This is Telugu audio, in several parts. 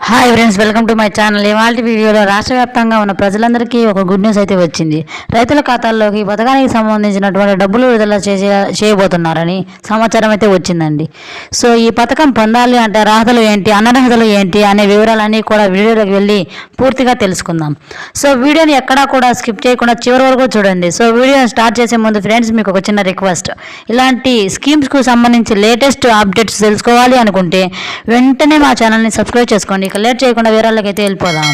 Hi friends, welcome to my channel. ఇవాళ వీడియోలో రాష్ట్ర వ్యాప్తంగా ఉన్న ప్రజలందరికీ ఒక గుడ్ న్యూస్ అయితే వచ్చింది. రైతుల ఖాతాల్లోకి పథకానికి సంబంధించినటువంటి డబ్బులు విడుదల చేయబోతున్నారని సమాచారం అయితే వచ్చిందండి. సో ఈ పథకం పొందాలి అంటే అర్హతలు ఏంటి, అనర్హతలు ఏంటి అనే వివరాలన్నీ కూడా వీడియోలోకి వెళ్ళి పూర్తిగా తెలుసుకుందాం. సో వీడియోని ఎక్కడా కూడా స్కిప్ చేయకుండా చివరి వరకు చూడండి. సో వీడియోని స్టార్ట్ చేసే ముందు ఫ్రెండ్స్ మీకు ఒక చిన్న రిక్వెస్ట్, ఇలాంటి స్కీమ్స్కు సంబంధించి లేటెస్ట్ అప్డేట్స్ తెలుసుకోవాలి అనుకుంటే వెంటనే మా ఛానల్ని సబ్స్క్రైబ్ చేసుకోండి. లేట్ చేయకుండా వివరాలకైతే వెళ్ళిపోదాం.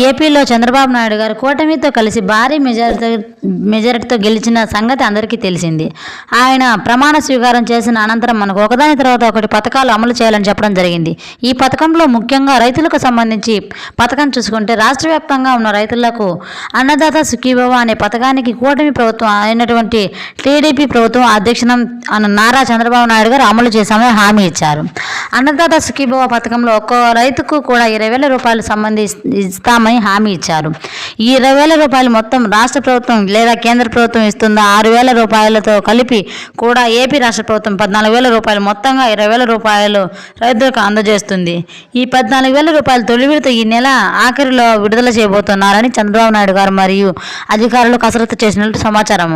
ఏపీలో చంద్రబాబు నాయుడు గారు కూటమితో కలిసి భారీ మెజారిటీతో గెలిచిన సంగతి అందరికీ తెలిసింది. ఆయన ప్రమాణ స్వీకారం చేసిన అనంతరం మనకు ఒకదాని తర్వాత ఒకటి పథకాలు అమలు చేయాలని చెప్పడం జరిగింది. ఈ పథకంలో ముఖ్యంగా రైతులకు సంబంధించి పథకం చూసుకుంటే రాష్ట్ర వ్యాప్తంగా ఉన్న రైతులకు అన్నదాత సుఖీభవ అనే పథకానికి కూటమి ప్రభుత్వం అయినటువంటి టీడీపీ ప్రభుత్వం అధ్యక్షున నారా చంద్రబాబు నాయుడు గారు అమలు చేశామని హామీ ఇచ్చారు. అన్నదాత సుఖీభవ పథకంలో ఒక్కో రైతుకు కూడా 20,000 రూపాయలు ఇస్తామని హామీ ఇచ్చారు. ఈ 20,000 రూపాయలు మొత్తం రాష్ట్ర ప్రభుత్వం లేదా కేంద్ర ప్రభుత్వం ఇస్తుందా, 6,000 రూపాయలతో కలిపి కూడా ఏపీ రాష్ట్ర ప్రభుత్వం 14,000 రూపాయలు, మొత్తంగా 20,000 రూపాయలు రైతులకు అందజేస్తుంది. ఈ 14,000 రూపాయలు తొలి విడత ఈ నెల ఆఖరిలో విడుదల చేయబోతున్నారని చంద్రబాబు నాయుడు గారు మరియు అధికారులు కసరత్తు చేసినట్లు సమాచారం.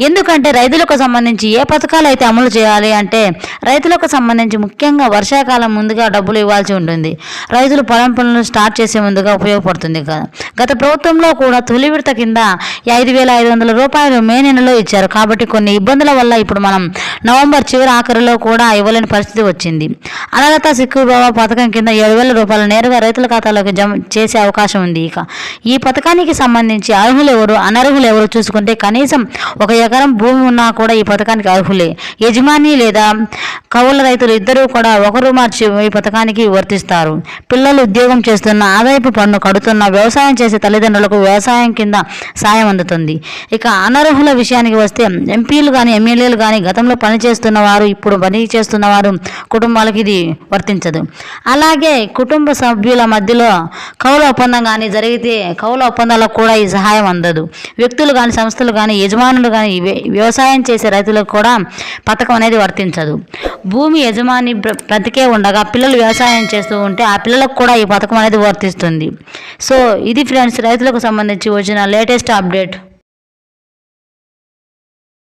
ఎందుకంటే రైతులకు సంబంధించి ఏ పథకాలు అయితే అమలు చేయాలి అంటే రైతులకు సంబంధించి ముఖ్యంగా వర్షాకాలం ముందుగా డబ్బులు ఇవ్వాల్సి ఉంటుంది. రైతులు పొలం పనులు స్టార్ట్ చేసే ముందుగా ఉపయోగపడుతుంది కదా. గత ప్రభుత్వంలో కూడా తొలి విడత కింద 5,500 రూపాయలు మే నెలలో ఇచ్చారు. కాబట్టి కొన్ని ఇబ్బందుల వల్ల ఇప్పుడు మనం నవంబర్ చివరి ఆఖరిలో కూడా ఇవ్వలేని పరిస్థితి వచ్చింది. అన్నదాత సుఖీభవ పథకం కింద 7,000 రూపాయలు నేరుగా రైతుల ఖాతాలోకి జమ చేసే అవకాశం ఉంది. ఇక ఈ పథకానికి సంబంధించి అర్హులు ఎవరు, అనర్హులు ఎవరు చూసుకుంటే కనీసం 1 ఎకరం భూమి ఉన్నా కూడా ఈ పథకానికి అర్హులే. యజమాని లేదా కౌలు రైతులు ఇద్దరూ కూడా ఒకరు మార్చి ఈ పథకానికి వర్తిస్తారు. పిల్లలు ఉద్యోగం చేస్తున్న, ఆదాయపు పన్ను కడుతున్న, వ్యవసాయం చేసే తల్లిదండ్రులకు వ్యవసాయం కింద సాయం అందుతుంది. ఇక అనర్హుల విషయానికి వస్తే ఎంపీలు కానీ ఎమ్మెల్యేలు కానీ గతంలో పనిచేస్తున్న వారు, ఇప్పుడు పని చేస్తున్న వారు కుటుంబాలకు ఇది వర్తించదు. అలాగే కుటుంబ సభ్యుల మధ్యలో కౌలు ఒప్పందం కానీ జరిగితే కౌలు ఒప్పందాలకు కూడా ఈ సహాయం అందదు. వ్యక్తులు కానీ సంస్థలు కానీ యజమానులు కానీ వ్యవసాయం చేసే రైతులకు కూడా పథకం అనేది వర్తించదు. భూమి యజమాని బ్రతికే ఉండగా పిల్లలు వ్యవసాయం చేస్తూ ఉంటే ఆ పిల్లలకు కూడా ఈ పథకం అనేది వర్తిస్తుంది. సో ఇది ఫ్రెండ్స్ రైతులకు సంబంధించి వచ్చిన లేటెస్ట్ అప్డేట్.